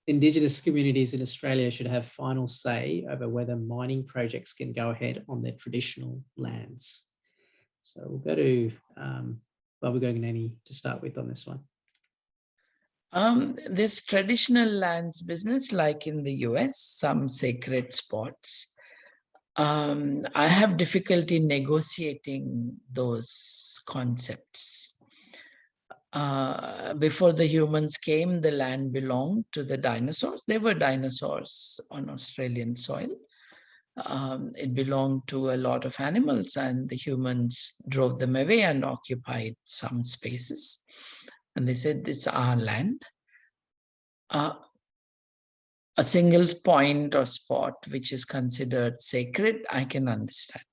Indigenous communities in Australia should have final say over whether mining projects can go ahead on their traditional lands. So we'll go to Babu Gogineni to start with on this one. This traditional lands business, like in the US, some sacred spots, I have difficulty negotiating those concepts. Before the humans came, the land belonged to the dinosaurs. There were dinosaurs on Australian soil. It belonged to a lot of animals, and the humans drove them away and occupied some spaces. And they said, it's our land. A single point or spot which is considered sacred, I can understand.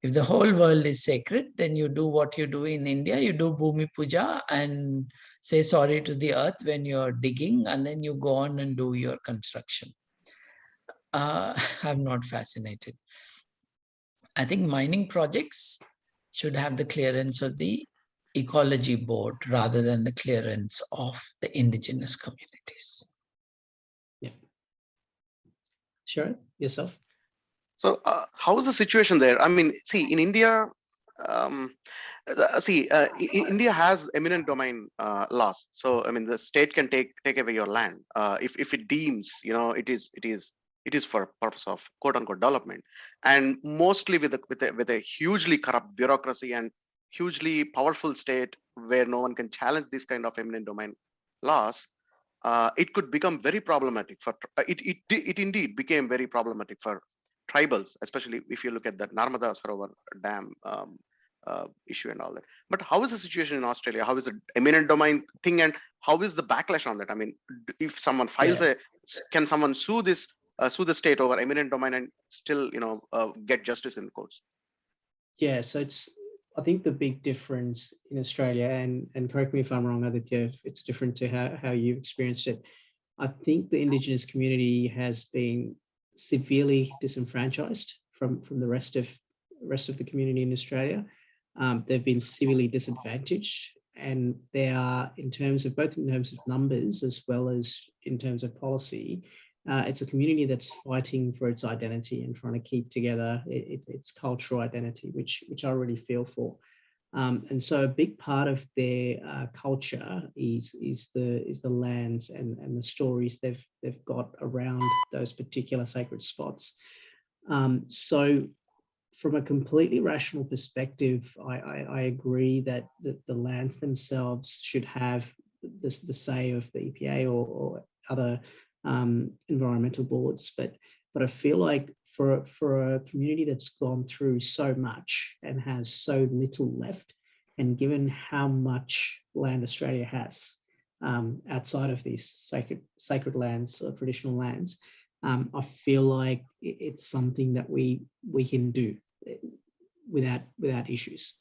If the whole world is sacred, then you do what you do in India. You do Bhumi Puja and say sorry to the earth when you're digging, and then you go on and do your construction. I'm not fascinated. I think mining projects should have the clearance of the ecology board rather than the clearance of the indigenous communities. Yeah. Sure, yourself. So how is the situation there? I mean, see, in India, India has eminent domain laws. So I mean, the state can take away your land if it deems, you know, it is for purpose of quote unquote development, and mostly with a hugely corrupt bureaucracy and hugely powerful state where no one can challenge this kind of eminent domain laws. It could become very problematic for it indeed became very problematic for tribals, especially if you look at the Narmada Sarovar Dam issue and all that. But how is the situation in Australia? How is the eminent domain thing, and how is the backlash on that? I mean, if someone files can someone sue the state over eminent domain and still, you know, get justice in the courts? Yeah, so I think the big difference in Australia, and correct me if I'm wrong, Aditya, if it's different to how you've experienced it. I think the Indigenous community has been severely disenfranchised from the rest of the community in Australia. They've been severely disadvantaged, and they are, in terms of numbers as well as in terms of policy, it's a community that's fighting for its identity and trying to keep together its cultural identity, which I really feel for. And so a big part of their culture is the lands and the stories they've got around those particular sacred spots. So from a completely rational perspective, I agree that the lands themselves should have the say of the EPA or other environmental boards, but I feel like for a community that's gone through so much and has so little left, and given how much land Australia has outside of these sacred lands or traditional lands, I feel like it's something that we can do without issues.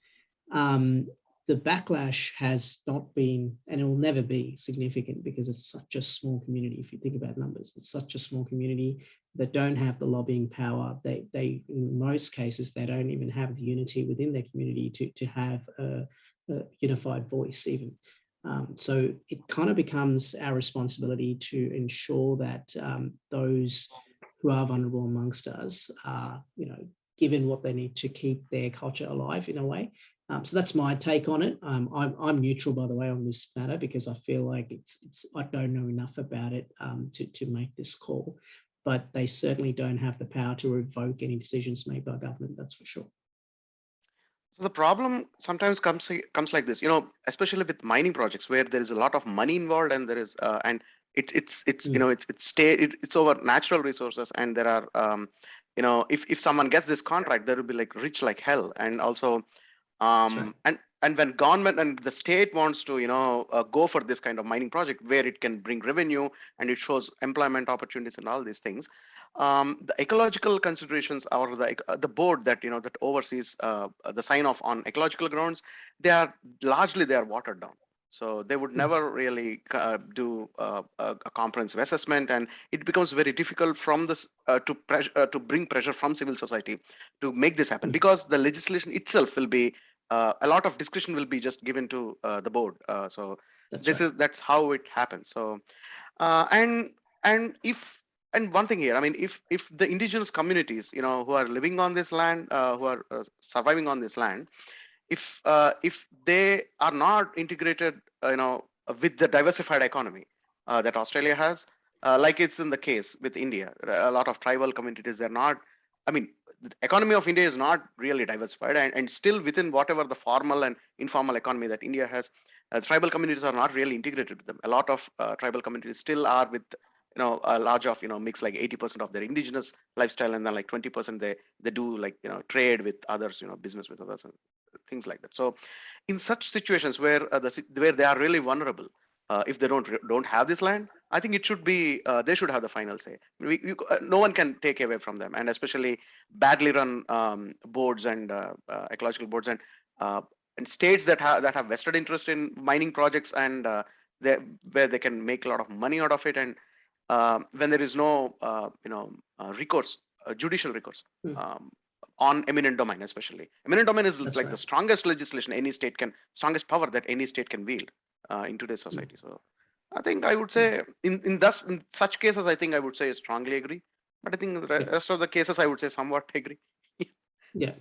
The backlash has not been, and it will never be, significant because it's such a small community. If you think about numbers, it's such a small community that don't have the lobbying power. They in most cases, they don't even have the unity within their community to have a unified voice even. So it kind of becomes our responsibility to ensure that those who are vulnerable amongst us are, given what they need to keep their culture alive in a way. So that's my take on it. I'm neutral, by the way, on this matter because I feel like I don't know enough about it to make this call. But they certainly don't have the power to revoke any decisions made by government. That's for sure. So the problem sometimes comes like this, especially with mining projects where there is a lot of money involved, and there is it's over natural resources, and there are if someone gets this contract, there will be like rich like hell, and also. Sure. And when government and the state wants to, go for this kind of mining project where it can bring revenue and it shows employment opportunities and all these things, the ecological considerations or the board that that oversees the sign off on ecological grounds, they are watered down. So they would never really do a comprehensive assessment, and it becomes very difficult from this to bring pressure from civil society to make this happen, because the legislation itself will be a lot of discretion will be just given to the board. So that's how it happens. So and And one thing here, I mean, if the indigenous communities, who are living on this land, who are surviving on this land, if they are not integrated, with the diversified economy that Australia has, like it's in the case with India, a lot of tribal communities, they're not. I mean, the economy of India is not really diversified, and still within whatever the formal and informal economy that India has, tribal communities are not really integrated with them. A lot of tribal communities still are with a large of mix, like 80% of their indigenous lifestyle, and then like 20% they do like trade with others, business with others and things like that. So in such situations where where they are really vulnerable, if they don't have this land, I think it should be they should have the final say. No one can take away from them, and especially badly run boards and ecological boards, and states that have vested interest in mining projects, and where they can make a lot of money out of it, and when there is no recourse, judicial recourse. Hmm. On eminent domain, especially eminent domain is That's like right. the strongest legislation any state can, strongest power that any state can wield in today's society. So I think I would say in such cases, I think I would say strongly agree. But I think the Yeah. rest of the cases, I would say somewhat agree. Yeah,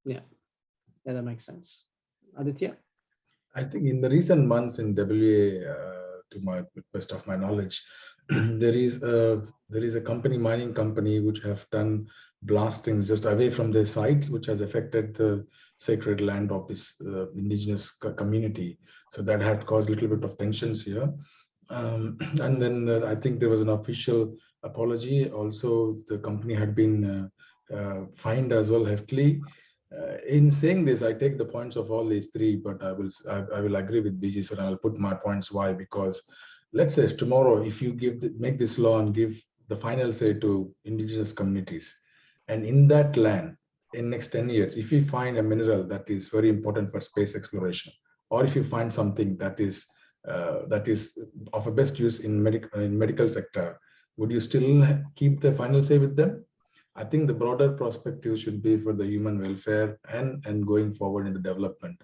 yeah, that makes sense. Aditya? I think in the recent months in WA, to my best of my knowledge, there is a company, mining company, which have done blastings just away from their sites, which has affected the sacred land of this indigenous community. So that had caused a little bit of tensions here. And then I think there was an official apology. Also, the company had been fined as well heftily. In saying this, I take the points of all these three, but I will agree with BG, and I will put my points why. Because let's say tomorrow, if you make this law and give the final say to indigenous communities, and in that land, in next 10 years, if you find a mineral that is very important for space exploration, or if you find something that is of a best use in medical sector, would you still keep the final say with them? I think the broader perspective should be for the human welfare and going forward in the development.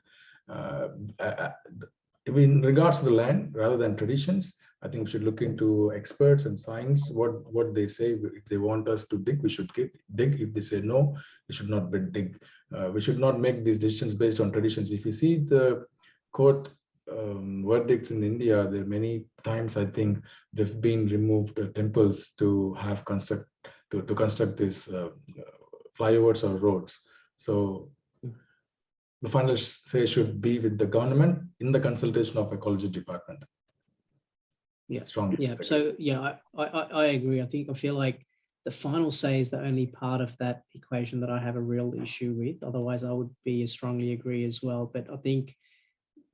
In regards to the land, rather than traditions, I think we should look into experts and science, what they say. If they want us to dig, we should dig. If they say no, we should not dig. We should not make these decisions based on traditions. If you see the court verdicts in India, there are many times I think they've been removed temples to have to construct these flyovers or roads. So the final say should be with the government in the consultation of ecology department. Yeah, strongly. Yeah. So yeah, I agree. I feel like the final say is the only part of that equation that I have a real issue with. Otherwise, I would be strongly agree as well. But I think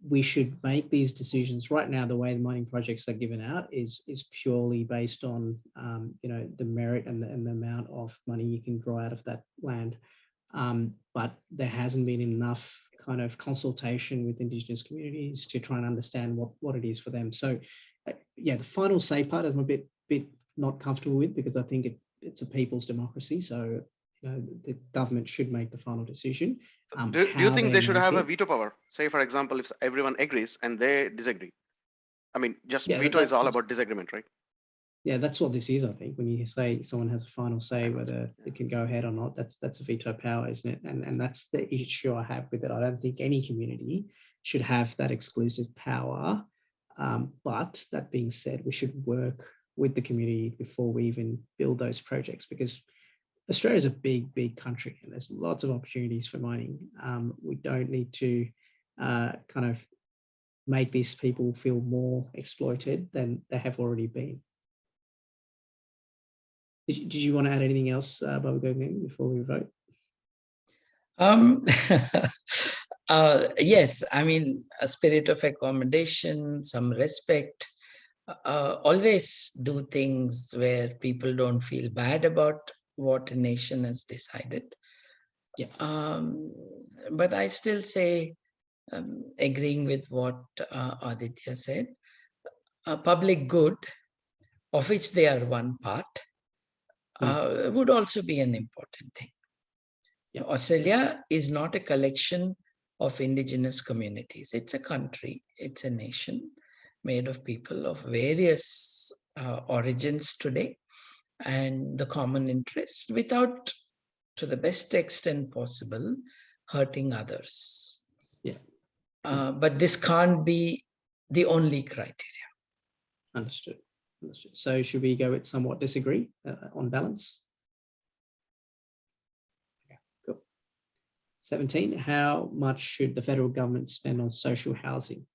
we should make these decisions right now. The way the mining projects are given out is purely based on the merit and the amount of money you can draw out of that land. But there hasn't been enough kind of consultation with Indigenous communities to try and understand what it is for them. So yeah, the final say part I'm a bit not comfortable with, because I think it's a people's democracy. So the government should make the final decision. Do you think they should have a veto power? Say, for example, if everyone agrees and they disagree. I mean, just veto is all about disagreement, right? Yeah, that's what this is, I think. When you say someone has a final say whether it can go ahead or not, that's a veto power, isn't it? And that's the issue I have with it. I don't think any community should have that exclusive power. But that being said, we should work with the community before we even build those projects, because Australia is a big country and there's lots of opportunities for mining. We don't need to kind of make these people feel more exploited than they have already been. Did you want to add anything else, Babu Gogineni, before we vote? Yes, I mean, a spirit of accommodation, some respect, always do things where people don't feel bad about what a nation has decided. Yeah. But I still say, agreeing with what Auditya said, public good, of which they are one part, would also be an important thing. Yeah. Australia is not a collection of indigenous communities. It's a country, it's a nation made of people of various origins today and the common interest without, to the best extent possible, hurting others. Yeah. But this can't be the only criteria. Understood. Understood. So should we go with somewhat disagree on balance? Okay, cool. 17, how much should the federal government spend on social housing?